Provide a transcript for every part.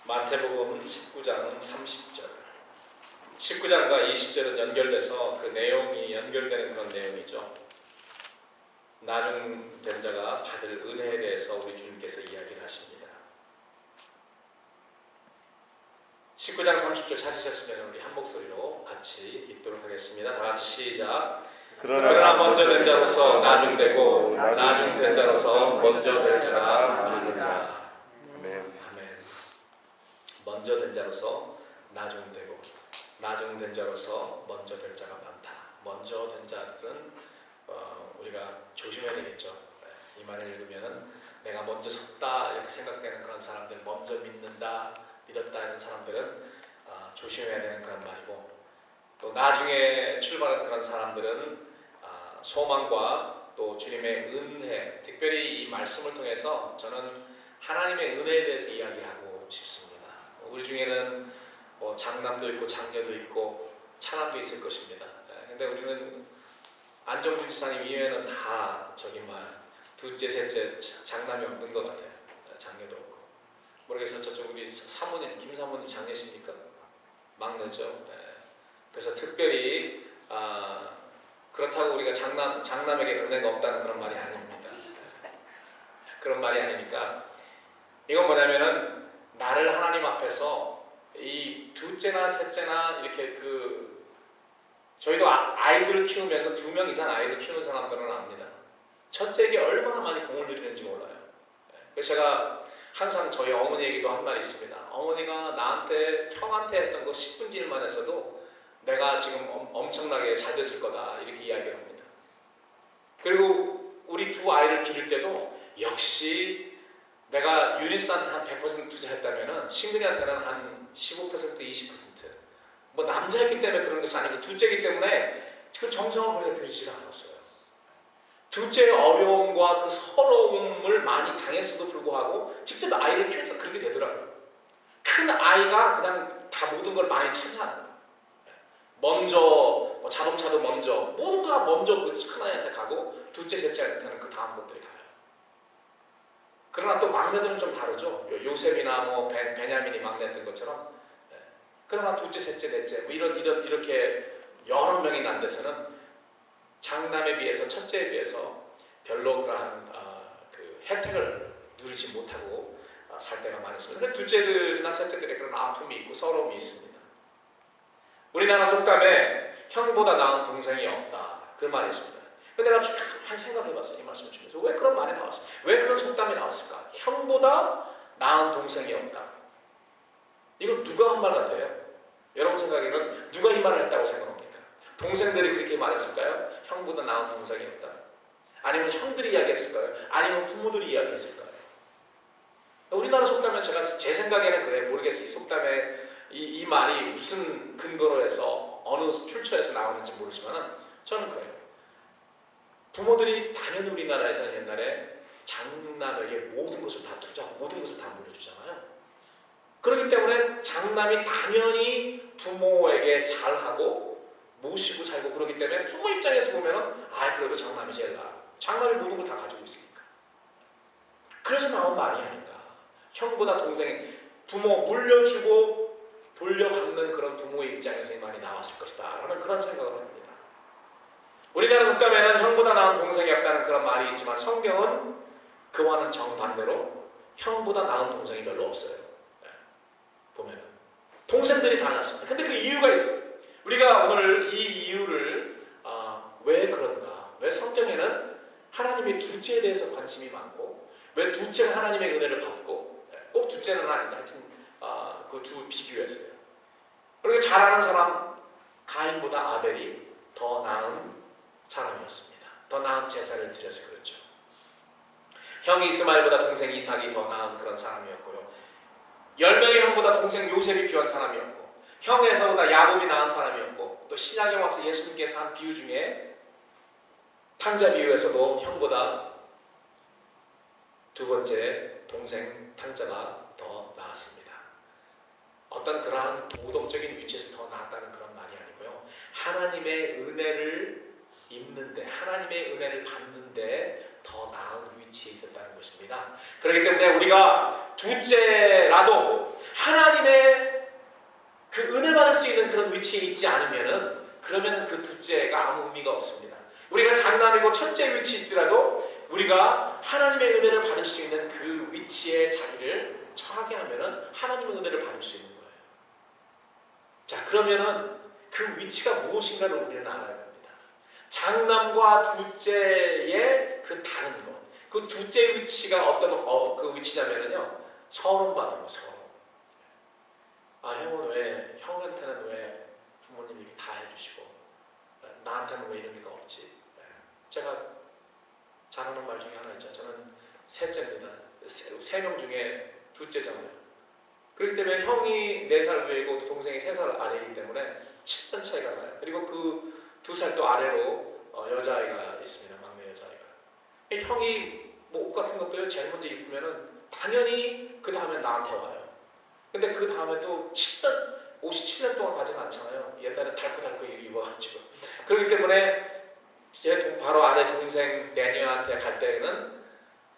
마태복음 19장 30절 19장과 20절은 연결돼서 그 내용이 연결되는 그런 내용이죠. 나중된 자가 받을 은혜에 대해서 우리 주님께서 이야기를 하십니다. 19장 30절 찾으셨으면 우리 한 목소리로 같이 읽도록 하겠습니다. 다 같이 시작. 그러나 먼저 된 자로서 나중되고 나중된 자로서 먼저 될 자가 많으리라. 아멘. 먼저 된 자로서 나중되고 나중된 자로서 먼저 될 자가 많다. 먼저 된 자들은 우리가 조심해야 되겠죠. 이 말을 읽으면 내가 먼저 섰다 이렇게 생각되는 그런 사람들, 먼저 믿는다, 믿었다 이런 사람들은 조심해야 되는 그런 말이고, 또 나중에 출발한 그런 사람들은 소망과 또 주님의 은혜, 특별히 이 말씀을 통해서 저는 하나님의 은혜에 대해서 이야기를 하고 싶습니다. 우리 중에는 뭐 장남도 있고 장녀도 있고 차남도 있을 것입니다. 근데 우리는 안정주 지사님 이외에는 다 둘째, 셋째 장남이 없는 것 같아요. 장녀도 없고. 모르겠어요. 저쪽 우리 사모님, 김 사모님 장녀십니까? 막내죠. 그래서 특별히 그렇다고 우리가 장남에게 은혜가 없다는 그런 말이 아닙니다. 그런 말이 아니니까 이건 뭐냐면은 나를 하나님 앞에서 이 둘째나 셋째나 이렇게 저희도 아이들을 키우면서 2명 이상 아이를 키우는 사람들은 압니다. 첫째에게 얼마나 많이 공을 들이는지 몰라요. 그래서 제가 항상 저희 어머니에게도 한 말이 있습니다. 어머니가 형한테 했던 거 10분의 1만 했어도 내가 지금 엄청나게 잘 됐을 거다 이렇게 이야기를 합니다. 그리고 우리 2 아이를 기를 때도 역시 내가 유니산 한 100% 투자했다면은 신근이한테는 한 15%, 20%. 뭐 남자였기 때문에 그런 것이 아니고 둘째이기 때문에 그 정성을 그렇게 들이지를 않았어요. 둘째의 어려움과 그 서러움을 많이 당했어도 불구하고 직접 아이를 키우니까 그렇게 되더라고요. 큰 아이가 그냥 다 모든 걸 많이 차지하는 거예요. 먼저 뭐 자동차도 먼저 모든 거 먼저 그 큰 아이한테 가고 둘째, 셋째한테는 그 다음 것들이 가요. 그러나 또 막내들은 좀 다르죠. 요셉이나 뭐 베냐민이 막내였던 것처럼. 그러나 둘째, 셋째, 넷째 뭐 이렇게 여러 명이 난 데서는 장남에 비해서 첫째에 비해서 별로 그러한 그 혜택을 누리지 못하고 살 때가 많이 있습니다. 그래서 둘째들이나 셋째들의 그런 아픔이 있고 서러움이 있습니다. 우리나라 속담에 형보다 나은 동생이 없다 그 말이 있습니다. 근데 내가 한 생각해봤어요. 이 말씀을 주면서 왜 그런 말이 나왔어요? 왜 그런 속담이 나왔을까? 형보다 나은 동생이 없다. 이거 누가 한 말 같아요? 여러분 생각에는 누가 이 말을 했다고 생각합니까? 동생들이 그렇게 말했을까요? 형보다 나은 동생이 없다. 아니면 형들이 이야기했을까요? 아니면 부모들이 이야기했을까요? 우리나라 속담은 제 생각에는 그래 모르겠어요. 이 속담에 이 말이 무슨 근거로 해서 어느 출처에서 나오는지 모르지만 저는 그래요. 부모들이 당연히 우리나라에서는 옛날에 장남에게 모든 것을 다 투자하고 모든 것을 다 물려주잖아요. 그렇기 때문에 장남이 당연히 부모에게 잘하고 모시고 살고 그렇기 때문에 부모 입장에서 보면은 그래도 장남이 제일 나아. 장남이 모든 걸 다 가지고 있으니까. 그래서 나온 말이 아닌가. 형보다 동생이 부모 물려주고 돌려받는 그런 부모의 입장에서 이 말이 나왔을 것이다 라는 그런 생각을 합니다. 우리나라 속담에는 형보다 나은 동생이 없다는 그런 말이 있지만 성경은 그와는 정반대로 형보다 나은 동생이 별로 없어요. 보면은 동생들이 다 났습니다. 근데 그 이유가 있어요. 우리가 오늘 이 이유를 왜 그런가? 왜 성경에는 하나님의 둘째에 대해서 관심이 많고 왜 둘째는 하나님의 은혜를 받고 꼭 둘째는 아닌데 하여튼 그 두 비교해서요. 그리고 잘하는 사람 가인보다 아벨이 더 나은 사람이었습니다. 더 나은 제사를 드려서 그렇죠. 형 이스마엘보다 동생 이삭이 더 나은 그런 사람이었고요. 10명의 형보다 동생 요셉이 귀한 사람이었고 형 에서보다 야곱이 나은 사람이었고 또 신약에 와서 예수님께서 한 비유 중에 탕자 비유에서도 형보다 두 번째 동생 탕자가 더 나았습니다. 어떤 그러한 도덕적인 위치에서 더 나았다는 그런 말이 아니고요. 하나님의 은혜를 입는데 하나님의 은혜를 받는데 더 나은 위치에 있었다는 것입니다. 그렇기 때문에 우리가 둘째라도 하나님의 그 은혜 받을 수 있는 그런 위치에 있지 않으면은 그러면은 그 둘째가 아무 의미가 없습니다. 우리가 장남이고 첫째 위치에 있더라도 우리가 하나님의 은혜를 받을 수 있는 그 위치의 자리를 처하게 하면은 하나님의 은혜를 받을 수 있는 거예요. 자, 그러면은 그 위치가 무엇인가를 우리는 알아야 됩니다. 장남과 둘째의 그 다른 것, 그 둘째 위치가 어떤 그 위치냐면요, 서론 받은 거, 서론. 아, 형한테는 왜 부모님이 이렇게 다 해주시고 나한테는 왜 이런 게 없지? 제가 잘하는 말 중에 하나 있죠. 저는 셋째입니다. 3명 중에 둘째잖아요. 그렇기 때문에 형이 4살 위이고 동생이 3살 아래이기 때문에 7년 차이가 나요. 그리고 그 2살 또 아래로 여자아이가 있습니다. 막내 여자아이가. 형이 뭐 옷 같은 것도요, 제일 먼저 입으면은 당연히 그 다음에 나한테 와요. 근데 그 다음에 또 7년, 옷이 7년 동안 가지 않잖아요. 옛날에 달고 입어가지고. 그렇기 때문에 제 바로 아래 동생 데니어한테 갈 때는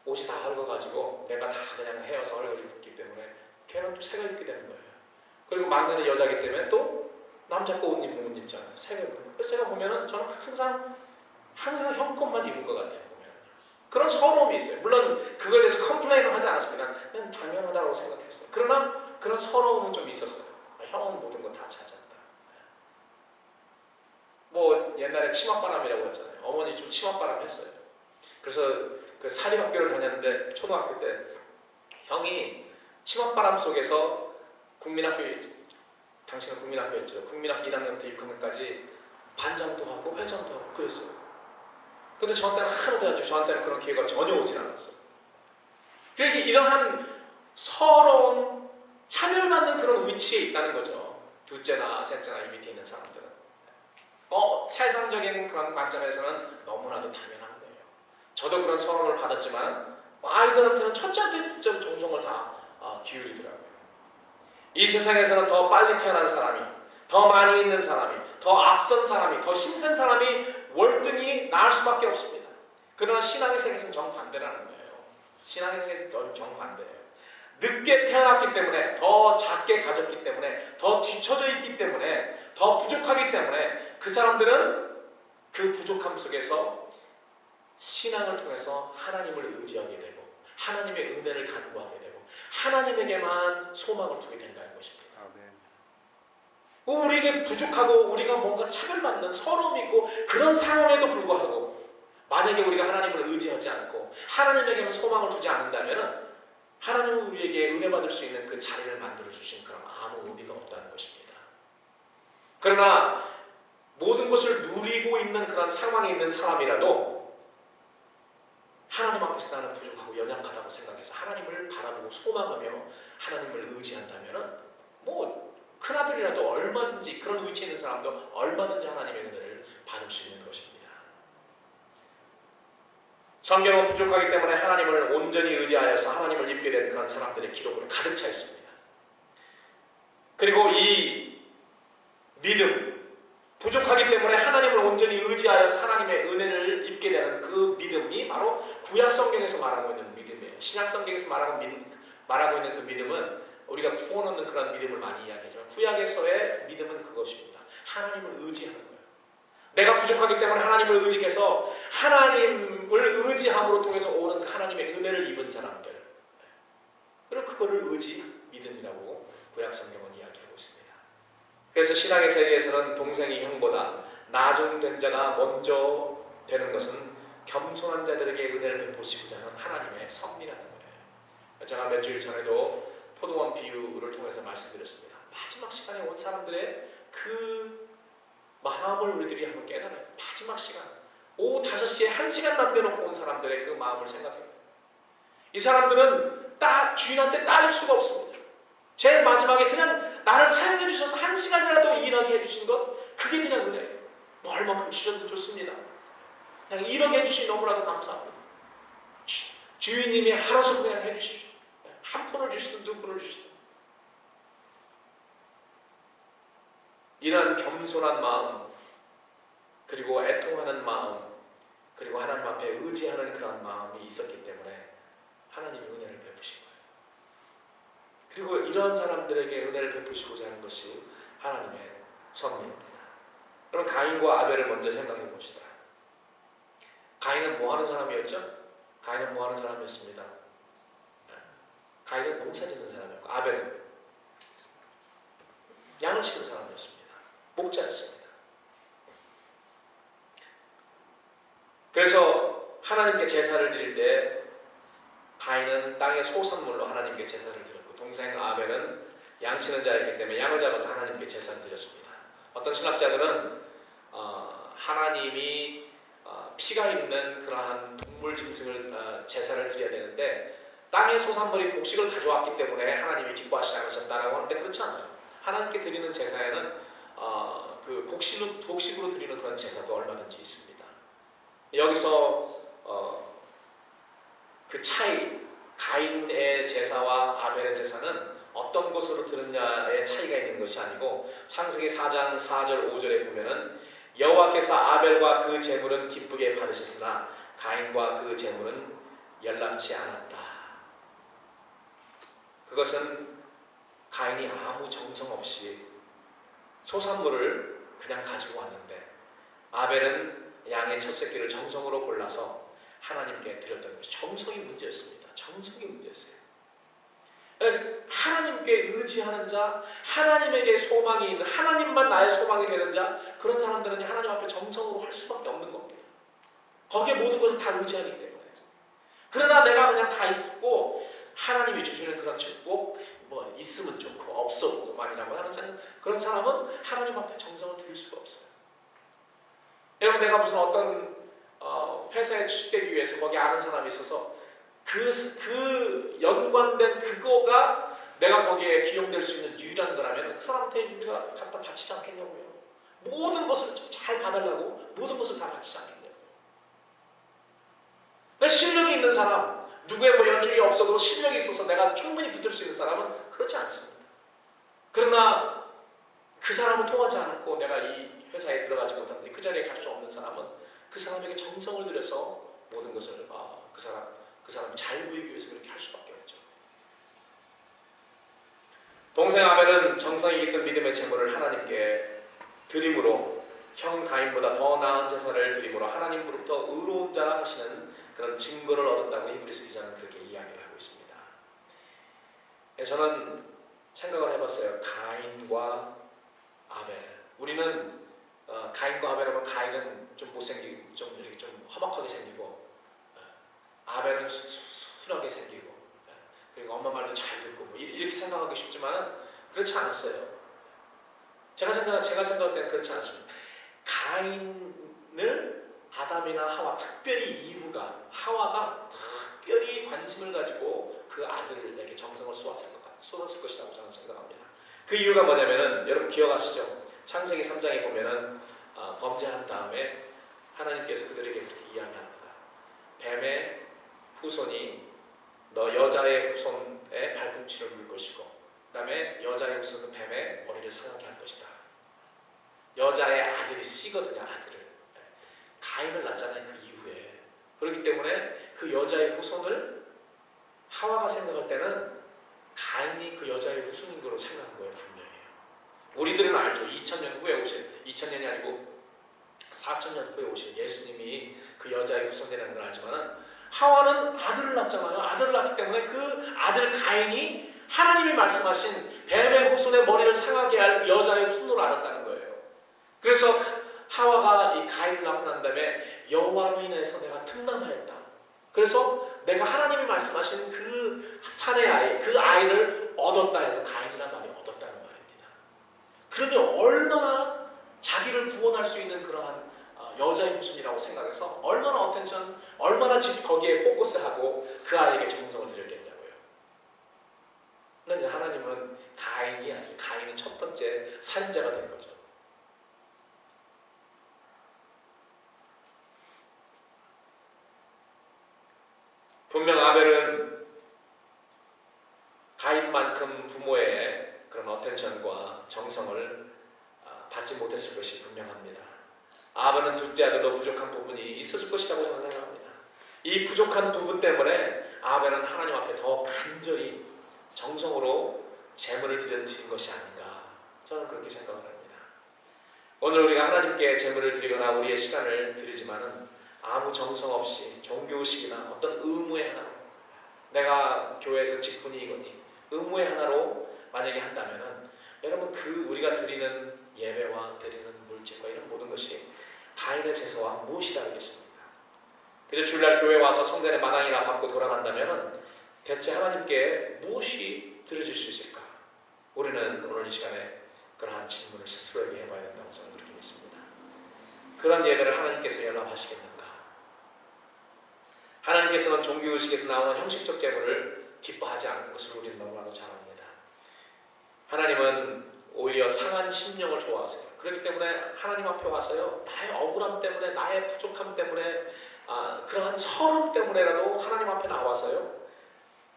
옷이 다 헐거가지고 내가 다 그냥 헤어서 헐거 입기 때문에 걔는 또 새거 입게 되는 거예요. 그리고 막내는 여자기 때문에 또 남자 거 옷 입는 옷 입잖아요. 새거 입는. 그래서 제가 보면은 저는 항상 형 것만 입은 것 같아요. 보면 그런 서러움이 있어요. 물론 그거에 대해서 컴플레인을 하지 않았습니다. 그냥 당연하다고 생각했어요. 그러나 그런 서러움은 좀 있었어요. 형은 모든 거 다 찾았다. 뭐 옛날에 치맛바람이라고 했잖아요. 어머니 좀 치맛바람 했어요. 그래서 그 사립학교를 다녔는데 초등학교 때 형이 치맛바람 속에서 당신은 국민학교였죠. 국민학교 1학년부터 1학년까지 반장도 하고 회장도 하고 그랬어요. 근데 저한테는 하나도 안 주고 저한테는 그런 기회가 전혀 오진 않았어요. 그러니까 이러한 서러운 차별받는 그런 위치에 있다는 거죠. 둘째나 셋째나 이 밑에 있는 사람들은. 세상적인 그런 관점에서는 너무나도 당연한 거예요. 저도 그런 서러움을 받았지만 아이들한테는 첫째한테 정성을 다 기울이더라고요. 이 세상에서는 더 빨리 태어난 사람이, 더 많이 있는 사람이, 더 앞선 사람이, 더 힘센 사람이 월등히 나을 수밖에 없습니다. 그러나 신앙의 세계에서는 정반대라는 거예요. 신앙의 세계에서는 정반대예요. 늦게 태어났기 때문에, 더 작게 가졌기 때문에, 더 뒤처져 있기 때문에, 더 부족하기 때문에 그 사람들은 그 부족함 속에서 신앙을 통해서 하나님을 의지하게 되고 하나님의 은혜를 간구하게 되고 하나님에게만 소망을 두게 된다는 것입니다. 우리에게 부족하고 우리가 뭔가 차별받는 서러움이 있고 그런 상황에도 불구하고 만약에 우리가 하나님을 의지하지 않고 하나님에게만 소망을 두지 않는다면 하나님은 우리에게 은혜 받을 수 있는 그 자리를 만들어 주신 그런 아무 의미가 없다는 것입니다. 그러나 모든 것을 누리고 있는 그런 상황에 있는 사람이라도 하나님 앞에서 나는 부족하고 연약하다고 생각해서 하나님을 바라보고 소망하며 하나님을 의지한다면 뭐 큰아들이라도 얼마든지 그런 위치에 있는 사람도 얼마든지 하나님의 은혜를 받을 수 있는 것입니다. 성경은 부족하기 때문에 하나님을 온전히 의지하여서 하나님을 입게 된 그런 사람들의 기록으로 가득 차 있습니다. 그리고 이 믿음, 부족하기 때문에 하나님을 온전히 의지하여서 하나님의 은혜를 입게 되는 그 믿음이 바로 구약 성경에서 말하고 있는 믿음이에요. 신약 성경에서 말하고 있는 그 믿음은 우리가 구원 얻는 그런 믿음을 많이 이야기하지만 구약에서의 믿음은 그것입니다. 하나님을 의지하는 거예요. 내가 부족하기 때문에 하나님을 의지해서 하나님을 의지함으로 통해서 오는 하나님의 은혜를 입은 사람들, 그리고 그거를 믿음이라고 구약 성경은 이야기하고 있습니다. 그래서 신앙의 세계에서는 동생이 형보다 나중된 자가 먼저 되는 것은 겸손한 자들에게 은혜를 베푸시고자 하는 하나님의 섭리라는 거예요. 제가 몇 주일 전에도 포도원 비유를 통해서 말씀드렸습니다. 마지막 시간에 온 사람들의 그 마음을 우리들이 한번 깨달아요. 마지막 시간, 오후 5시에 1시간 남겨놓고 온 사람들의 그 마음을 생각해요. 이 사람들은 주인한테 따질 수가 없습니다. 제일 마지막에 그냥 나를 사용해 주셔서 1시간이라도 일하게 해주신 것, 그게 그냥 은혜예요. 뭐 얼마큼 주셔도 좋습니다. 그냥 일하게 해주시니 너무나도 감사합니다. 주인님이 알아서 그냥 해주십시오. 한 푼을 주시든 2푼을 주시든. 이런 겸손한 마음, 그리고 애통하는 마음, 그리고 하나님 앞에 의지하는 그런 마음이 있었기 때문에 하나님이 은혜를 베푸신 거예요. 그리고 이런 사람들에게 은혜를 베푸시고자 하는 것이 하나님의 섭리입니다. 여러분, 가인과 아벨을 먼저 생각해 봅시다. 가인은 뭐 하는 사람이었죠? 가인은 뭐 하는 사람이었습니다. 가인은 농사 짓는 사람이었고 아벨은 양을 치는 사람이었습니다. 목자였습니다. 그래서 하나님께 제사를 드릴 때 가인은 땅의 소산물로 하나님께 제사를 드렸고 동생 아벨은 양치는 자였기 때문에 양을 잡아서 하나님께 제사를 드렸습니다. 어떤 신학자들은 하나님이 피가 있는 그러한 동물 짐승을 제사를 드려야 되는데 땅의 소산물이 곡식을 가져왔기 때문에 하나님이 기뻐하시지 않으셨다라고 하는데 그렇지 않아요. 하나님께 드리는 제사에는 그 곡식으로 드리는 그런 제사도 얼마든지 있습니다. 여기서 그 차이, 가인의 제사와 아벨의 제사는 어떤 것으로 드느냐의 차이가 있는 것이 아니고 창세기 4장 4절 5절에 보면은 여호와께서 아벨과 그 제물은 기쁘게 받으셨으나 가인과 그 제물은 연락치 않았다. 그것은 가인이 아무 정성 없이 소산물을 그냥 가지고 왔는데 아벨은 양의 첫 새끼를 정성으로 골라서 하나님께 드렸던 것이 정성이 문제였습니다. 정성이 문제였어요. 하나님께 의지하는 자, 하나님에게 소망이 있는, 하나님만 나의 소망이 되는 자, 그런 사람들은 하나님 앞에 정성으로 할 수밖에 없는 겁니다. 거기에 모든 것을 다 의지하기 때문에. 그러나 내가 그냥 다 있고 하나님이 주시는 그런 축복, 뭐 있으면 좋고 없어도 그만이라고 하는 그런 사람은 하나님 앞에 정성을 드릴 수가 없어요. 여러분, 내가 무슨 어떤 회사에 취직되기 위해서 거기 아는 사람이 있어서 그 연관된 그거가 내가 거기에 기용될 수 있는 유일한 거라면 그 사람한테 우리가 갖다 바치지 않겠냐고요. 모든 것을 좀 잘 봐달라고 모든 것을 다 바치지 않겠냐고요. 실력이 있는 사람, 누구의 뭐 연줄이 없어도 실력이 있어서 내가 충분히 붙을 수 있는 사람은 그렇지 않습니다. 그러나 그 사람을 통하지 않고 내가 이 회사에 들어가지 못하는데 그 자리에 갈 수 없는 사람은 그 사람에게 정성을 들여서 모든 것을 그 사람이 잘 보이기 위해서 그렇게 할 수밖에 없죠. 동생 아벨은 정성이 있던 믿음의 제물을 하나님께 드림으로 형 가인보다 더 나은 제사를 드림으로 하나님으로부터 의로운 자라 하시는 그런 증거를 얻었다고 히브리서 기자는 그렇게 이야기를 하고 있습니다. 저는 생각을 해봤어요. 가인과 아벨. 우리는 가인과 아벨하면 가인은 좀 못생기고 좀 이렇게 좀 험악하게 생기고 아벨은 순하게 생기고 그리고 엄마 말도 잘 듣고 뭐 이렇게 생각하고 싶지만 그렇지 않았어요. 제가 생각할 때는 그렇지 않았습니다. 가인을 아담이나 하와, 특별히 이브가 하와가 특별히 관심을 가지고 그 아들에게 정성을 쏟았을 것이라고 저는 생각합니다. 그 이유가 뭐냐면은 여러분 기억하시죠? 창세기 3장에 보면은 범죄한 다음에 하나님께서 그들에게 그렇게 이야기합니다. 뱀의 후손이 너 여자의 후손의 발꿈치를 물 것이고 그 다음에 여자의 후손은 뱀의 머리를 상하게 할 것이다. 여자의 아들이 씨거든요. 아들을. 가인을 낳잖아요. 그 이후에. 그렇기 때문에 그 여자의 후손을 하와가 생각할 때는 가인이 그 여자의 후손인 걸로 생각한 거예요. 분명해요. 우리들은 알죠. 2000년 후에 오신, 2000년이 아니고 4000년 후에 오신 예수님이 그 여자의 후손이라는 걸 알지만 하와는 아들을 낳잖아요. 아들을 낳기 때문에 그 아들 가인이 하나님이 말씀하신 뱀의 후손의 머리를 상하게 할 그 여자의 후손으로 알았다는 거예요. 그래서 하와가 이 가인을 낳고 난 다음에 여호와로 인해서 내가 틈나하였다. 그래서 내가 하나님이 말씀하신 그 산의 아이, 그 아이를 얻었다 해서 가인이란 말이 얻었다는 말입니다. 그러면 얼마나 자기를 구원할 수 있는 그러한 여자의 후손이라고 생각해서 얼마나 어텐션, 얼마나 거기에 포커스하고 그 아이에게 정성을 들였겠냐고요. 근데 하나님은 가인이야. 이 가인은 첫 번째 살인자가 된 거죠. 분명 아벨은 가인만큼 부모의 그런 어텐션과 정성을 받지 못했을 것이 분명합니다. 아벨은 둘째 아들로 부족한 부분이 있었을 것이라고 저는 생각합니다. 이 부족한 부분 때문에 아벨은 하나님 앞에 더 간절히 정성으로 재물을 드린 것이 아닌가, 저는 그렇게 생각을 합니다. 오늘 우리가 하나님께 재물을 드리거나 우리의 시간을 드리지만은 아무 정성 없이 종교의식이나 어떤 의무의 하나로, 내가 교회에서 직분이거니 의무의 하나로 만약에 한다면은 여러분, 그 우리가 드리는 예배와 드리는 물질과 이런 모든 것이 가인의 제사와 무엇이 다르겠습니까? 그저 주일날 교회 와서 성전에 마당이나 밟고 돌아간다면은 대체 하나님께 무엇이 드려질 수 있을까? 우리는 오늘 이 시간에 그러한 질문을 스스로에게 해봐야 된다고 저는 그렇게 믿습니다. 그런 예배를 하나님께서 연합하시겠는가? 하나님께서는 종교의식에서 나오는 형식적 재물을 기뻐하지 않는 것을 우리는 너무나도 잘 압니다. 하나님은 오히려 상한 심령을 좋아하세요. 그렇기 때문에 하나님 앞에 와서요, 나의 억울함 때문에, 나의 부족함 때문에, 그러한 서름 때문에라도 하나님 앞에 나와서요,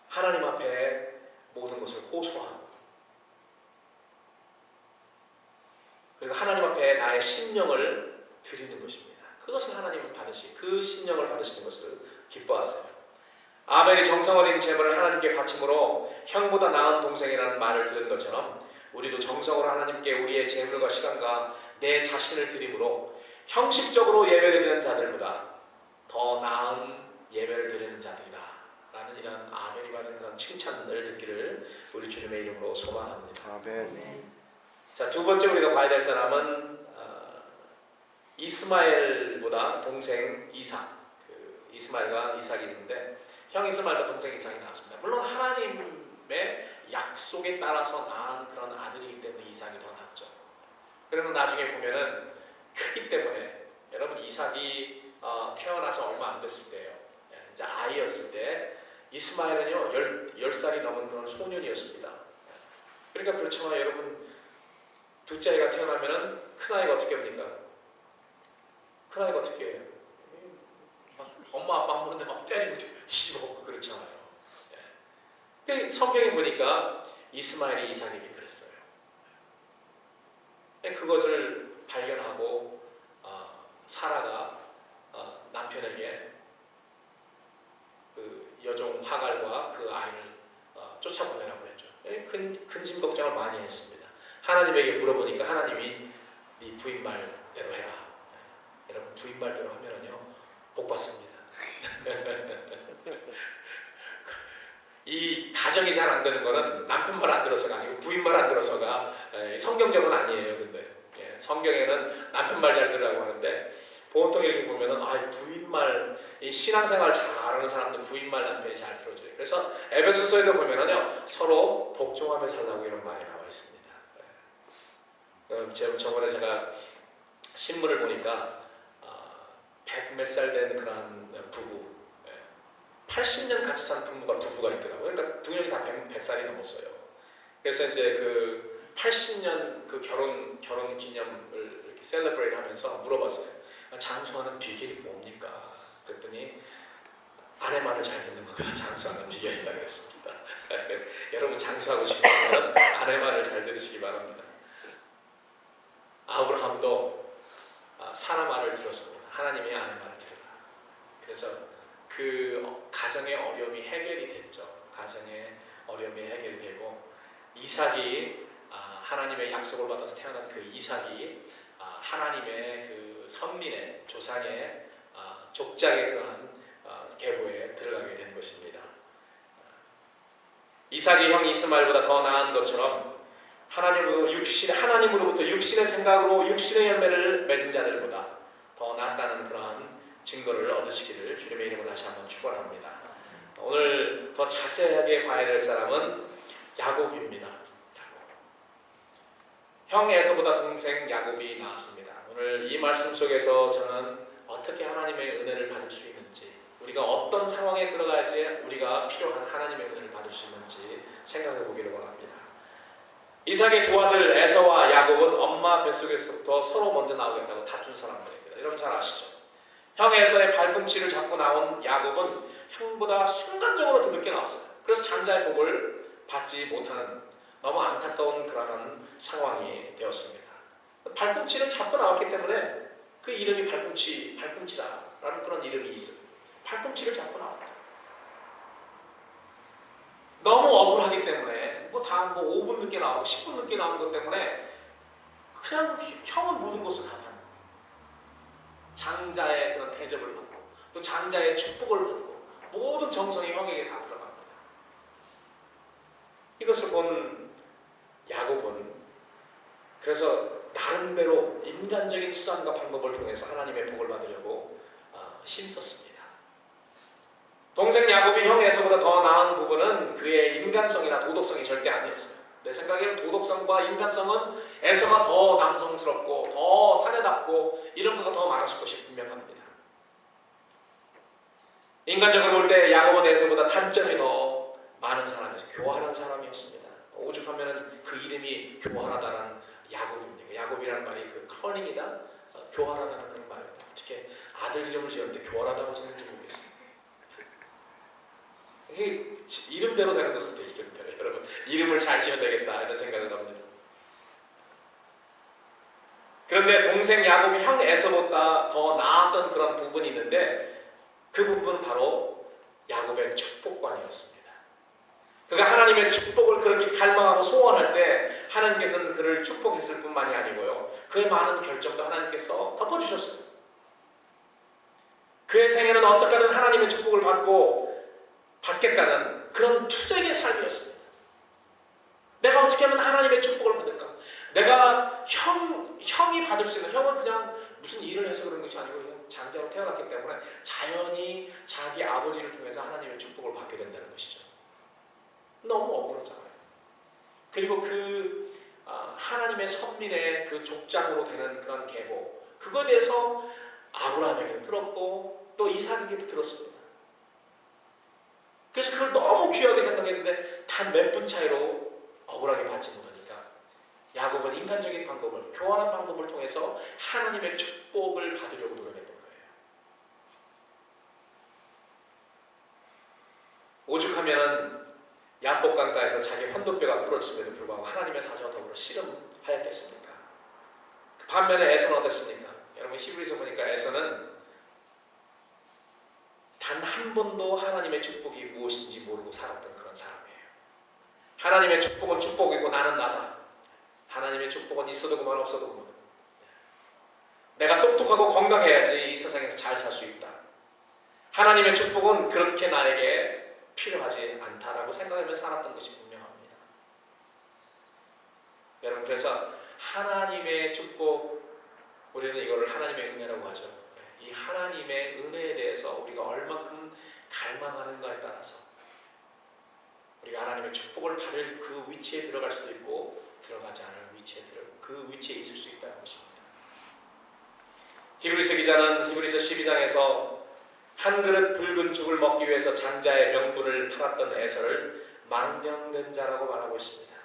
하나님 앞에 모든 것을 호소하고, 그리고 하나님 앞에 나의 심령을 드리는 것입니다. 그것을 하나님은 그 심령을 받으시는 것을 기뻐하세요. 아벨이 정성 어린 제물을 하나님께 바침으로 형보다 나은 동생이라는 말을 들은 것처럼 우리도 정성으로 하나님께 우리의 재물과 시간과 내 자신을 드림으로 형식적으로 예배드리는 자들보다 더 나은 예배를 드리는 자들이다 라는 이런 아벨이 받은 그런 칭찬을 듣기를 우리 주님의 이름으로 소망합니다. 아멘. 자, 두 번째 우리가 봐야 될 사람은 이스마엘보다 동생 이삭. 이스마엘과 이삭이 있는데 형 이스마엘과 동생 이삭이 나왔습니다. 물론 하나님의 약속에 따라서 낳은 그런 아들이기 때문에 이삭이 더 낫죠. 그러면 나중에 보면은 크기 때문에, 여러분 이삭이 태어나서 얼마 안 됐을 때예요. 이제 아이였을 때 이스마엘은요 10살이 넘은 그런 소년이었습니다. 그러니까 그렇지만 여러분, 둘째 아이가 태어나면은 큰 아이가 어떻게 합니까? 큰 아이가 어떻게 해요? 막 엄마 아빠 한 번인데 막 때리고 뒤집어먹고 그렇잖아요. 예. 성경에 보니까 이스마엘이 이삭에게 그랬어요. 그것을 발견하고 사라가 남편에게 그 여종 하갈과 그 아이를 쫓아보내라고 했죠. 근심 걱정을 많이 했습니다. 하나님에게 물어보니까 하나님이 네 부인 말대로 해라. 여러분, 부인 말대로 하면은요 복 받습니다. 이 가정이 잘 안 되는 거는 남편 말 안 들어서가 아니고 부인 말 안 들어서가, 성경적은 아니에요. 근데 성경에는 남편 말 잘 들으라고 하는데 보통 이렇게 보면은 부인 말, 이 신앙생활 잘하는 사람들 부인 말 남편이 잘 들어줘요. 그래서 에베소서에도 보면은요 서로 복종하며 살라고 이런 말이 나와 있습니다. 저번에 제가 신문을 보니까 100 몇 살 된 그런 부부, 80년 같이 산 부부가 있더라고요. 그러니까 두 명이 다 100살이 넘었어요. 그래서 이제 그 80년 그 결혼 기념을 이렇게 셀러브레이트 하면서 물어봤어요. 장수하는 비결이 뭡니까? 그랬더니 아내 말을 잘 듣는 거가 장수하는 비결이라고 했습니다. 여러분, 장수하고 싶으면 아내 말을 잘 들으시기 바랍니다. 아브라함도 사라 말을 들었습니다. 하나님의 아내 말을 들으라. 그래서 그 가정의 어려움이 해결이 됐죠. 가정의 어려움이 해결이 되고 이삭이 하나님의 약속을 받아서 태어난 그 이삭이 하나님의 그 선민의 조상의 족장의 그러한 계보에 들어가게 된 것입니다. 이삭이 형 이스마엘보다 더 나은 것처럼 하나님으로부터 육신의 생각으로 육신의 열매를 맺은 자들보다 더 낫다는 그러한 증거를 얻으시기를 주님의 이름으로 다시 한번 축원합니다. 오늘 더 자세하게 봐야 될 사람은 야곱입니다. 형 에서보다 동생 야곱이 나왔습니다. 오늘 이 말씀 속에서 저는 어떻게 하나님의 은혜를 받을 수 있는지, 우리가 어떤 상황에 들어가야지 우리가 필요한 하나님의 은혜를 받을 수 있는지 생각해 보기를 원합니다. 이삭의 두 아들 에서와 야곱은 엄마 뱃속에서부터 서로 먼저 나오겠다고 다툰 사람들입니다. 여러분 잘 아시죠? 형 에서의 발꿈치를 잡고 나온 야곱은 형보다 순간적으로 더 늦게 나왔어요. 그래서 장자의 복을 받지 못하는 너무 안타까운 그러한 상황이 되었습니다. 발꿈치를 잡고 나왔기 때문에 그 이름이 발꿈치다라는 그런 이름이 있어요. 발꿈치를 잡고 나왔다. 너무 억울하기 때문에 다 뭐 5분 늦게 나오고 10분 늦게 나오는 것 때문에 그냥 형은 모든 것을 다 받는 거예요. 장자의 그런 대접을 받고 또 장자의 축복을 받고 모든 정성이 형에게 다 들어갑니다. 이것을 본 야곱은 그래서 나름대로 인간적인 수단과 방법을 통해서 하나님의 복을 받으려고 힘썼습니다. 동생 야곱이 형 에서보다 더 나은 부분은 그의 인간성이나 도덕성이 절대 아니었어요. 내 생각에는 도덕성과 인간성은 에서가 더 남성스럽고 더 사내답고 이런 거가 더 많았을 것이 분명합니다. 인간적으로 볼 때 야곱은 에서보다 단점이 더 많은 사람이었어요. 교활한 사람이었습니다. 오죽하면 그 이름이 교활하다는 야곱입니다. 야곱이라는 말이 그 커닝이다, 교활하다는 그런 말이에요. 어떻게 아들 이름을 지었는데 교활하다고 지는지 모르겠어요. 이름대로 되는 것부터 이름대로. 여러분 이름을 잘 지어야 되겠다 이런 생각을 합니다. 그런데 동생 야곱이 형 에서보다 더 나았던 그런 부분이 있는데 그 부분은 바로 야곱의 축복관이었습니다. 그가 하나님의 축복을 그렇게 갈망하고 소원할 때 하나님께서는 그를 축복했을 뿐만이 아니고요, 그의 많은 결정도 하나님께서 덮어주셨어요. 그의 생애는 어떻게든 하나님의 축복을 받겠다는 그런 투쟁의 삶이었습니다. 내가 어떻게 하면 하나님의 축복을 받을까? 내가 형이 받을 수 있는, 형은 그냥 무슨 일을 해서 그런 것이 아니고 그냥 장자로 태어났기 때문에 자연히 자기 아버지를 통해서 하나님의 축복을 받게 된다는 것이죠. 너무 억울하잖아요. 그리고 그 하나님의 선민의 그 족장으로 되는 그런 계보, 그거에 대해서 아브라함에게도 들었고 또 이삭에게도 들었습니다. 그래서 그걸 너무 귀하게 생각했는데 단 몇 분 차이로 억울하게 받지 못하니까 야곱은 인간적인 방법을, 교활한 방법을 통해서 하나님의 축복을 받으려고 노력했던 거예요. 오죽하면 야복강가에서 자기 환도뼈가 부러졌음에도 불구하고 하나님의 사자와 더불어 씨름하였겠습니까? 반면에 에서는 어땠습니까? 여러분 히브리서 보니까 에서는 단 한 번도 하나님의 축복이 무엇인지 모르고 살았던 그런 사람이에요. 하나님의 축복은 축복이고 나는 나다. 하나님의 축복은 있어도 그만 없어도 그만. 내가 똑똑하고 건강해야지 이 세상에서 잘 살 수 있다. 하나님의 축복은 그렇게 나에게 필요하지 않다라고 생각하며 살았던 것이 분명합니다. 여러분 그래서 하나님의 축복, 우리는 이거를 하나님의 은혜라고 하죠. 이 하나님의 은혜에 대해서 우리가 얼만큼 갈망하는가에 따라서 우리가 하나님의 축복을 받을 그 위치에 들어갈 수도 있고 들어가지 않을 위치에 그 위치에 있을 수 있다는 것입니다. 히브리서 기자는 히브리서 12장에서 한 그릇 붉은 죽을 먹기 위해서 장자의 명분을 팔았던 에서를 망령된 자라고 말하고 있습니다.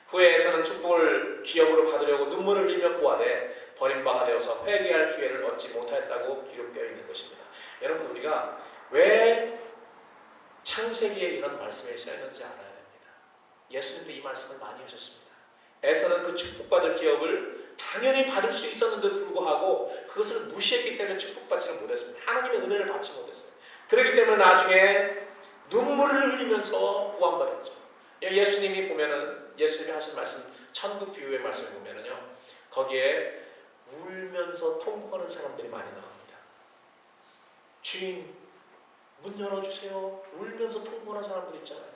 후에 에서는 축복을 기업으로 받으려고 눈물을 흘리며 구하되 버림바가 되어서 회개할 기회를 얻지 못하였다고 기록되어 있는 것입니다. 여러분 우리가 왜 창세기에 이런 말씀이 쓰였는지 알아야 됩니다. 예수님도 이 말씀을 많이 하셨습니다. 에서는 그 축복받을 기업을 당연히 받을 수 있었는데도 불구하고 그것을 무시했기 때문에 축복받지는 못했습니다. 하나님의 은혜를 받지 못했어요. 그렇기 때문에 나중에 눈물을 흘리면서 구원받았죠. 예수님이 보면은 예수님이 하신 말씀, 천국 비유의 말씀을 보면은요, 거기에 울면서 통곡하는 사람들이 많이 나옵니다. 주인 문 열어주세요. 울면서 통곡하는 사람들 있잖아요.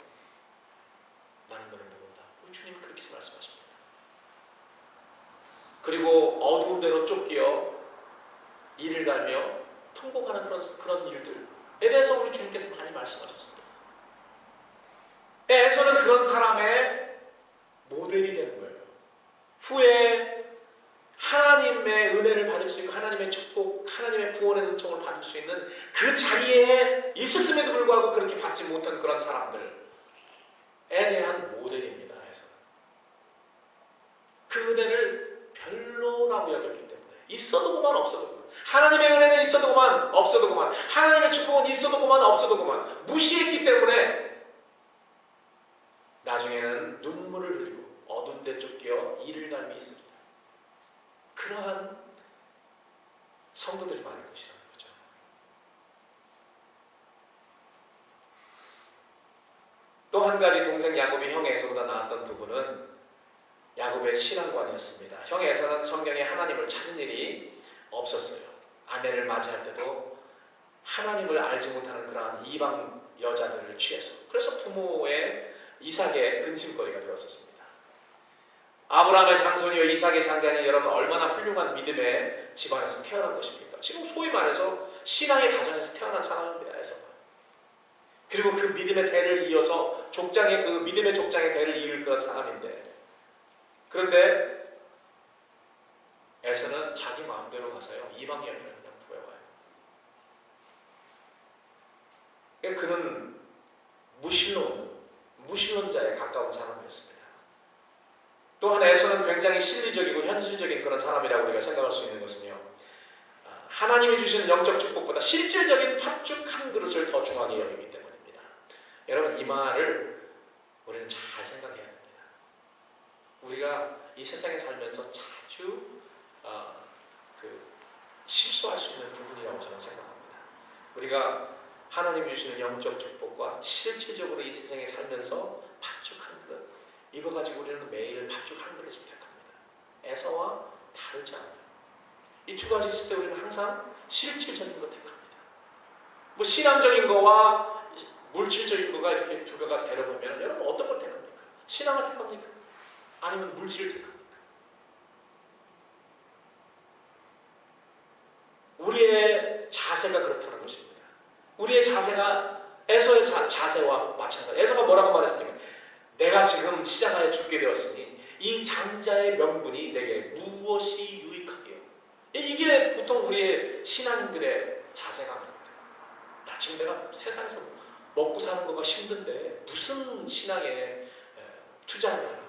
나는 너를 모른다. 주님이 그렇게 말씀하십니다. 그리고 어두운 데로 쫓겨 이를 갈며 통곡하는 그런 일들에 대해서 우리 주님께서 많이 말씀하셨습니다. 에서는 그런 사람의 모델이 되는 거예요. 후에 하나님의 은혜를 받을 수 있고 하나님의 축복, 하나님의 구원의 은총을 받을 수 있는 그 자리에 있었음에도 불구하고 그렇게 받지 못한 그런 사람들에 대한 모델입니다. 에서는 그 은혜를 별로라고 여겼기 때문에 있어도 그만 없어도 그만, 하나님의 은혜는 있어도 그만 없어도 그만, 하나님의 축복은 있어도 그만 없어도 그만 무시했기 때문에 나중에는 눈물을 흘리고 어두운 데 쫓겨 이를 갈미 있습니다. 그러한 성도들이 많을 것이라는 거죠. 또 한 가지 동생 야곱이 형 에서보다 나았던 부분은 야곱의 신앙관이었습니다. 형 에서는 성경에 하나님을 찾은 일이 없었어요. 아내를 맞이할 때도 하나님을 알지 못하는 그러한 이방 여자들을 취해서, 그래서 부모의 이삭의 근심거리가 되었었습니다. 아브라함의 장손이요 이삭의 장자니 여러분 얼마나 훌륭한 믿음의 집안에서 태어난 것입니까? 지금 소위 말해서 신앙의 가정에서 태어난 사람입니다. 에서가. 그리고 그 믿음의 대를 이어서 족장의 그 믿음의 족장의 대를 이을 그런 사람인데, 그런데 에서는 자기 마음대로 가서요 이방 여인을 그냥 구해와요. 그는 무신론자에 가까운 사람이었습니다. 또한 에서는 굉장히 실리적이고 현실적인 그런 사람이라고 우리가 생각할 수 있는 것은요, 하나님이 주시는 영적 축복보다 실질적인 팥죽 한 그릇을 더 중하게 여기기 때문입니다. 여러분 이 말을 우리는 잘 생각해야 됩니다. 우리가 이 세상에 살면서 자주 실수할 수 있는 부분이라고 저는 생각합니다. 우리가 하나님이 주시는 영적 축복과 실질적으로 이 세상에 살면서 팥죽 한 그릇, 이거 가지고 우리는 매일 팥죽 한 그릇을 택합니다. 에서와 다르지 않아요. 이 두 가지 있을 때 우리는 항상 실질적인 거 택합니다. 뭐 신앙적인 거와 물질적인 거가 이렇게 두 개가 대립하면 여러분 어떤 걸 택합니까? 신앙을 택합니까? 아니면 물질을 택합니까? 우리의 자세가 그렇다는 것입니다. 우리의 자세가 에서의 자세와 마찬가지. 에서가 뭐라고 말했습니까? 내가 지금 시장 안에 죽게 되었으니 이 장자의 명분이 내게 무엇이 유익하게요? 이게 보통 우리의 신앙인들의 자세가 아닙니까? 야, 지금 내가 세상에서 먹고 사는 거가 힘든데 무슨 신앙에 투자를 하나?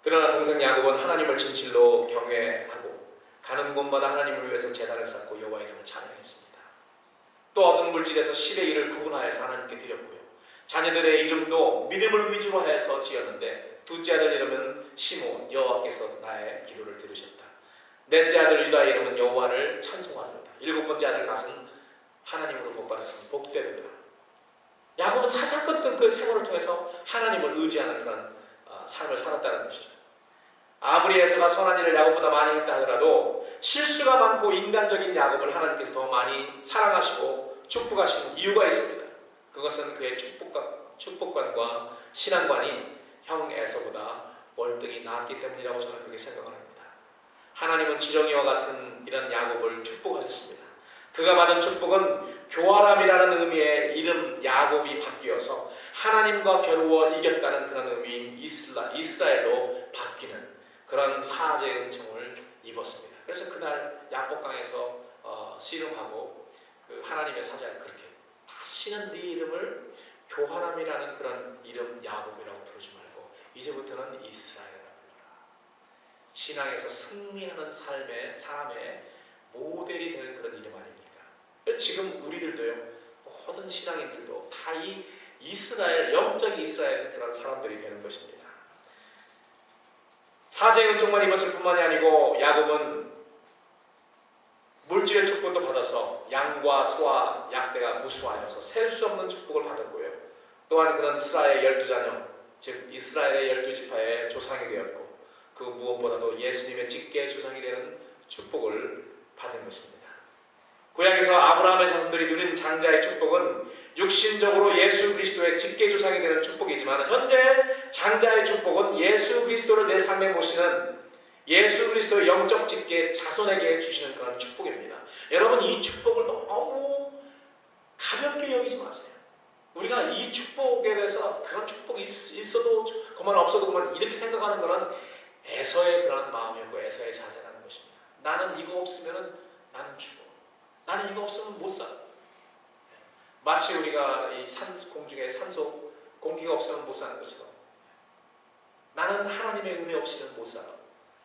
그러나 동생 야곱은 하나님을 진실로 경외하고 가는 곳마다 하나님을 위해서 제단을 쌓고 여호와 이름을 찬양했습니다. 또 얻은 물질에서 10의 1을 구분하여서 하나님께 드렸고요. 자녀들의 이름도 믿음을 위주로 해서 지었는데 둘째 아들 이름은 시므온, 여호와께서 나의 기도를 들으셨다. 넷째 아들 유다의 이름은 여호와를 찬송하였다. 일곱 번째 아들 갓은 하나님으로 복받았으니 복되도다. 야곱은 사사건건 그 생활을 통해서 하나님을 의지하는 그런 삶을 살았다는 것이죠. 아무리 에서가 선한 일을 야곱보다 많이 했다 하더라도 실수가 많고 인간적인 야곱을 하나님께서 더 많이 사랑하시고 축복하시는 이유가 있습니다. 그것은 그의 축복관과 신앙관이 형 에서보다 월등히 나았기 때문이라고 저는 그렇게 생각을 합니다. 하나님은 지렁이와 같은 이런 야곱을 축복하셨습니다. 그가 받은 축복은 교활함이라는 의미의 이름 야곱이 바뀌어서 하나님과 겨루어 이겼다는 그런 의미인 이스라엘로 바뀌는 그런 사죄의 은총을 입었습니다. 그래서 그날 야복강에서 씨름하고 그 하나님의 사자가 그렇게 다시는 네 이름을 교활함이라는 그런 이름 야곱이라고 부르지 말고 이제부터는 이스라엘이라고 불러라. 신앙에서 승리하는 삶의 사람의 모델이 되는 그런 이름 아닙니까? 지금 우리들도요, 모든 신앙인들도 다 이 이스라엘, 영적 이스라엘 그런 사람들이 되는 것입니다. 사죄의 은총만 입었을 뿐만이 아니고 야곱은 물질의 축복도 받아서 양과 소와 약대가 무수하여서 셀 수 없는 축복을 받았고요. 또한 그런 스라의 12자녀, 즉 이스라엘의 12지파의 조상이 되었고 그 무엇보다도 예수님의 직계의 조상이 되는 축복을 받은 것입니다. 구약에서 아브라함의 자손들이 누린 장자의 축복은 육신적으로 예수 그리스도의 직계 조상이 되는 축복이지만 현재 장자의 축복은 예수 그리스도를 내 삶에 모시는 예수 그리스도의 영적 직계 자손에게 주시는 그런 축복입니다. 여러분 이 축복을 너무 가볍게 여기지 마세요. 우리가 이 축복에 대해서 그런 축복이 있어도 그만 없어도 그만 이렇게 생각하는 것은 에서의 그런 마음이었고 에서의 자세라는 것입니다. 나는 이거 없으면 나는 죽어. 나는 이거 없으면 못 살아. 마치 우리가 이 공중에 산소 공기가 없으면 못 사는 것처럼 나는 하나님의 은혜 없이는 못 살아.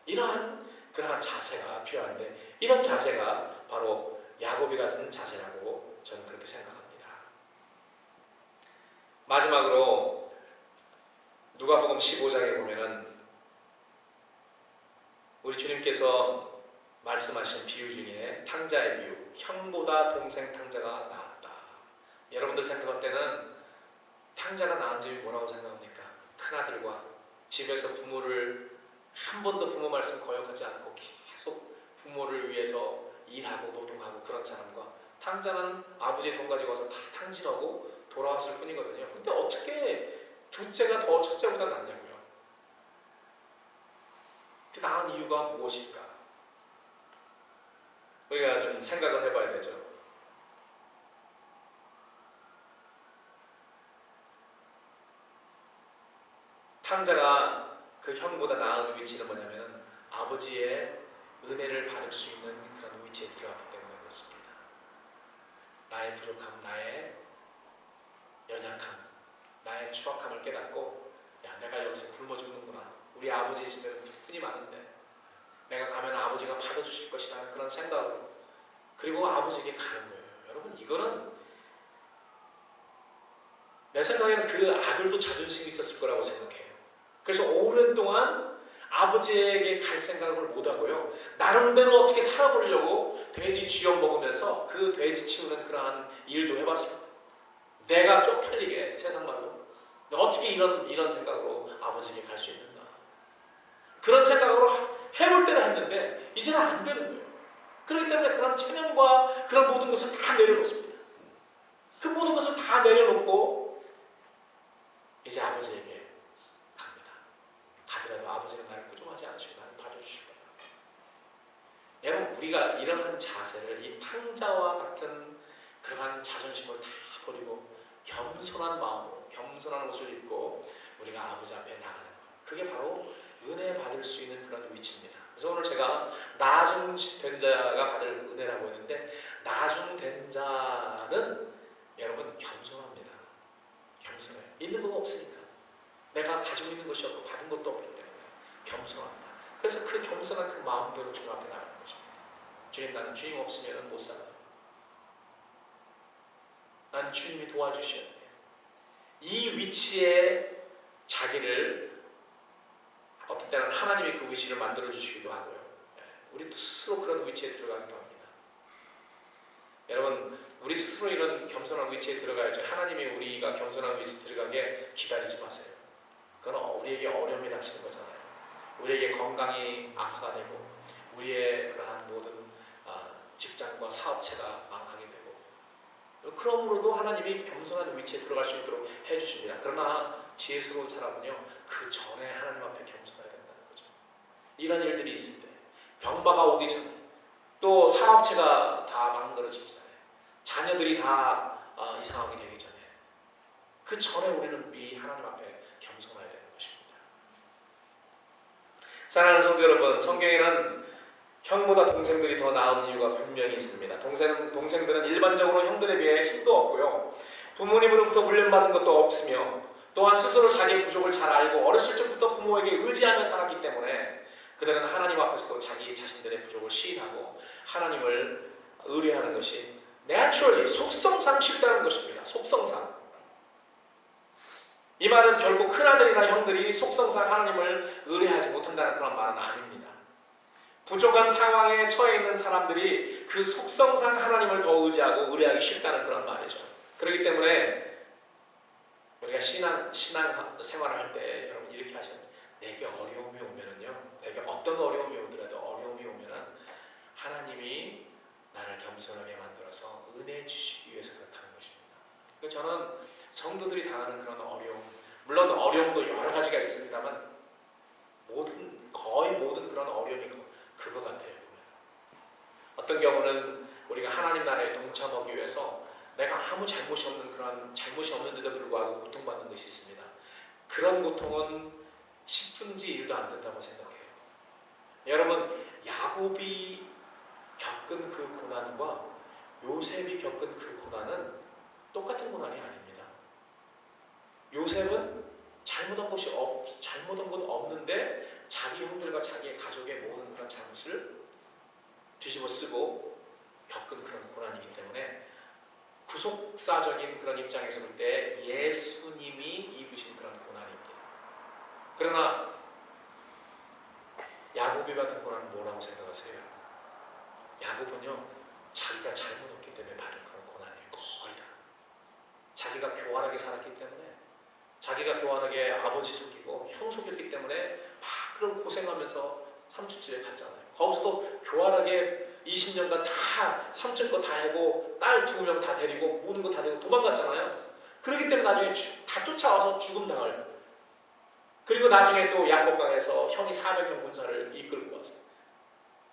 그러한 자세가 필요한데 이런 자세가 바로 야곱이 가진 자세라고 저는 그렇게 생각합니다. 마지막으로 누가복음 15장에 보면은 우리 주님께서 말씀하신 비유 중에 탕자의 비유, 형보다 동생 탕자가 나았다. 여러분들 생각할 때는 탕자가 낳은 집이 뭐라고 생각합니까? 큰아들과 집에서 부모를 한 번도 부모 말씀 거역하지 않고 계속 부모를 위해서 일하고 노동하고 그런 사람과 탕자는 아버지의 돈 가지고 와서 다 탕진하고 돌아왔을 뿐이거든요. 근데 어떻게 둘째가 더 첫째보다 낫냐고요? 그 나은 이유가 무엇일까? 우리가 좀 생각을 해봐야 되죠. 탕자가 그 형보다 나은 위치는 뭐냐면 아버지의 은혜를 받을 수 있는 그런 위치에 들어갔기 때문에 그렇습니다. 나의 부족함, 나의 연약함, 나의 추악함을 깨닫고 야, 내가 여기서 굶어 죽는구나. 우리 아버지 집에는 덕분이 많은데 내가 가면 아버지가 받아주실 것이라는 그런 생각으로 그리고 아버지에게 가는 거예요. 여러분 이거는 내 생각에는 그 아들도 자존심이 있었을 거라고 생각해요. 그래서 오랜 동안 아버지에게 갈 생각을 못하고요. 나름대로 어떻게 살아보려고 돼지 쥐엿 먹으면서 그 돼지 치우는 그러한 일도 해봤어요. 내가 쪽팔리게 세상 말로 어떻게 이런 생각으로 아버지에게 갈 수 있는가. 그런 생각으로 해볼 때는 했는데 이제는 안 되는 거예요. 그렇기 때문에 그런 체면과 그런 모든 것을 다 내려놓습니다. 그 모든 것을 다 내려놓고 이제 아버지에게 갑니다. 가더라도 아버지는 나를 꾸중하지 않으시고 나를 봐주실 거예요. 여러분 우리가 이러한 자세를 이 탕자와 같은 그러한 자존심을 다 버리고 겸손한 마음으로 겸손한 옷을 입고 우리가 아버지 앞에 나가는 거예요. 그게 바로 은혜 받을 수 있는 그런 위치입니다. 그래서 오늘 제가 나중된 자가 받을 은혜라고 했는데 나중된 자는 여러분 겸손합니다. 겸손해요. 있는 거가 없으니까. 내가 가지고 있는 것이 없고 받은 것도 없기 때문에 겸손합니다. 그래서 그 겸손한 그 마음대로 주님 앞에 나가는 것입니다. 주님 나는 주님 없으면 못 살아요. 난 주님이 도와주셔야 돼요. 이 위치에 자기를 어떤 때는 하나님이 그 위치를 만들어 주시기도 하고요. 우리 또 스스로 그런 위치에 들어가기도 합니다. 여러분 우리 스스로 이런 겸손한 위치에 들어가야죠. 하나님이 우리가 겸손한 위치에 들어가게 기다리지 마세요. 그건 우리에게 어려움이 닥치는 거잖아요. 우리에게 건강이 악화가 되고 우리의 그러한 모든 직장과 사업체가 망하게 되고 그러므로도 하나님이 겸손한 위치에 들어갈 수 있도록 해주십니다. 그러나 지혜스러운 사람은요 그 전에 하나님 앞에 겸손해야 된다는 거죠. 이런 일들이 있을 때 병바가 오기 전에 또 사업체가 다 망가지기 전에 자녀들이 다 이상하게 되기 전에 그 전에 우리는 미리 하나님 앞에 겸손해야 되는 것입니다. 사랑하는 성도 여러분, 성경에는 형보다 동생들이 더 나은 이유가 분명히 있습니다. 동생들은 일반적으로 형들에 비해 힘도 없고요. 부모님으로부터 물려받은 것도 없으며 또한 스스로 자기의 부족을 잘 알고 어렸을 적부터 부모에게 의지하며 살았기 때문에 그들은 하나님 앞에서도 자기 자신들의 부족을 시인하고 하나님을 의뢰하는 것이 naturally, 속성상 쉽다는 것입니다. 속성상. 이 말은 결국 큰아들이나 형들이 속성상 하나님을 의뢰하지 못한다는 그런 말은 아닙니다. 부족한 상황에 처해 있는 사람들이 그 속성상 하나님을 더 의지하고 의뢰하기 쉽다는 그런 말이죠. 그렇기 때문에 우리가 신앙 생활을 할 때 여러분 이렇게 하셔야 돼요. 내게 어려움이 오면은요, 내게 어떤 어려움이 오더라도 어려움이 오면은 하나님이 나를 겸손하게 만들어서 은혜 주시기 위해서 그렇다는 것입니다. 저는 성도들이 당하는 그런 어려움, 물론 어려움도 여러 가지가 있습니다만 거의 모든 그런 어려움이 그거 같아요. 어떤 경우는 우리가 하나님 나라에 동참하기 위해서 내가 아무 잘못이 없는 그런 잘못이 없는데도 불구하고 고통받는 것이 있습니다. 그런 고통은 10분지 1도 안 된다고 생각해요. 여러분 야곱이 겪은 그 고난과 요셉이 겪은 그 고난은 똑같은 고난이 아닙니다. 요셉은 잘못한 것 없는데 자기 형들과 자기의 가족의 모든 그런 잘못을 뒤집어 쓰고 겪은 그런 고난이기 때문에 구속사적인 그런 입장에서 볼 때 예수님이 입으신 그런 고난입니다. 그러나 야곱이 받은 고난은 뭐라고 생각하세요? 야곱은요 자기가 잘못했기 때문에 받은 그런 고난이에요. 거의 다. 자기가 교환하게 아버지 속이고 형 속였기 때문에 막 그런 고생하면서 삼촌집에 갔잖아요. 거기서도 교환하게 20년간 다 삼촌 거 다 하고 딸 2명 다 데리고 모든 거 다 데리고 도망갔잖아요. 그렇기 때문에 나중에 다 쫓아와서 죽음 당할. 그리고 나중에 또 야곱강에서 형이 400명 군사를 이끌고 와서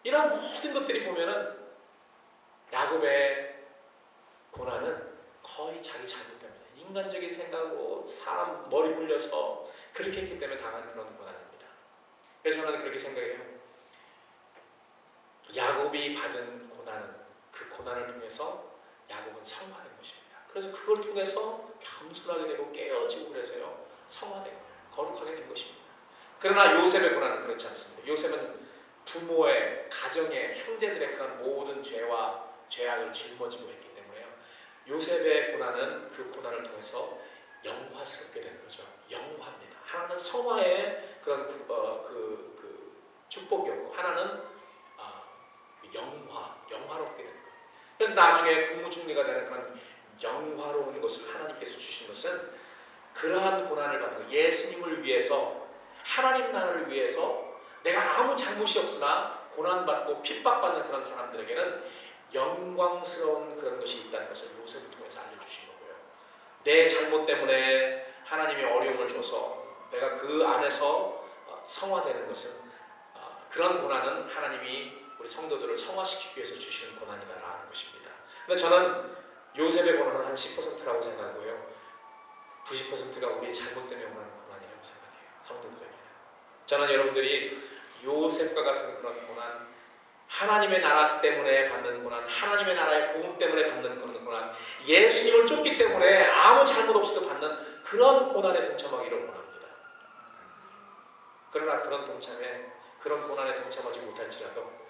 이런 모든 것들이 보면은 야곱의 고난은 거의 자기 잘못 때문에 인간적인 생각으로 사람 머리 굴려서 그렇게 했기 때문에 당한 그런 고난입니다. 그래서 저는 그렇게 생각해요. 야곱이 받은 고난은 그 고난을 통해서 야곱은 성화된 것입니다. 그래서 그걸 통해서 겸손하게 되고 깨어지고 그래서요 성화된 거예요. 거룩하게 된 것입니다. 그러나 요셉의 고난은 그렇지 않습니다. 요셉은 부모의, 가정의, 형제들의 그런 모든 죄와 죄악을 짊어지고 했기 때문에요. 요셉의 고난은 그 고난을 통해서 영화스럽게 된 거죠. 영화입니다. 하나는 성화의 그런 축복이었고 하나는 영화롭게 된 것. 그래서 나중에 국무총리가 되는 그런 영화로운 것을 하나님께서 주신 것은 그러한 고난을 받는 것, 예수님을 위해서 하나님 나라를 위해서 내가 아무 잘못이 없으나 고난받고 핍박받는 그런 사람들에게는 영광스러운 그런 것이 있다는 것을 요셉을 통해서 알려주신 거고요. 내 잘못 때문에 하나님이 어려움을 줘서 내가 그 안에서 성화되는 것은 그런 고난은 하나님이 우리 성도들을 성화시키기 위해서 주시는 고난이다라는 것입니다. 근데 저는 요셉의 고난은 한 10%라고 생각하고요. 90%가 우리의 잘못 때문에 오는 고난이라고 생각해요. 성도들에게는. 저는 여러분들이 요셉과 같은 그런 고난, 하나님의 나라 때문에 받는 고난, 하나님의 나라의 복음 때문에 받는 그런 고난, 예수님을 쫓기 때문에 아무 잘못 없이도 받는 그런 고난에 동참하기를 원합니다. 그러나 그런 고난에 동참하지 못할지라도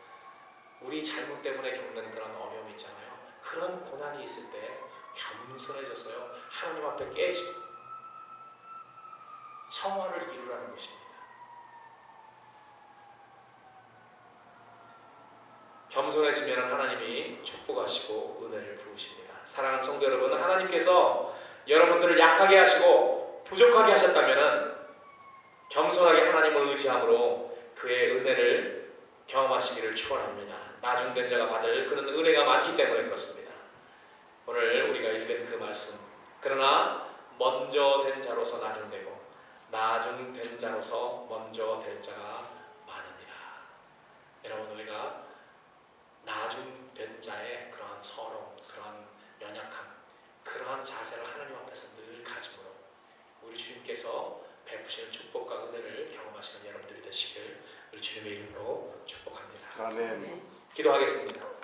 우리 잘못 때문에 겪는 그런 어려움이 있잖아요. 그런 고난이 있을 때 겸손해져서요 하나님 앞에 깨지고 성화를 이루라는 것입니다. 겸손해지면 하나님이 축복하시고 은혜를 부으십니다. 사랑하는 성도 여러분, 하나님께서 여러분들을 약하게 하시고 부족하게 하셨다면 겸손하게 하나님을 의지함으로 그의 은혜를 경험하시기를 축원합니다. 나중된 자가 받을 그런 은혜가 많기 때문에 그렇습니다. 오늘 우리가 읽은 그 말씀, 그러나 먼저 된 자로서 나중되고 나중된 자로서 먼저 될 자가 많으니라. 여러분, 우리가 나중된 자의 그러한 서러움, 그러한 연약함, 그러한 자세를 하나님 앞에서 늘 가짐으로 우리 주님께서 베푸시는 축복과 은혜를 경험하시는 여러분들이 되시길 우리 주님의 이름으로 축복합니다. 아멘. 기도하겠습니다.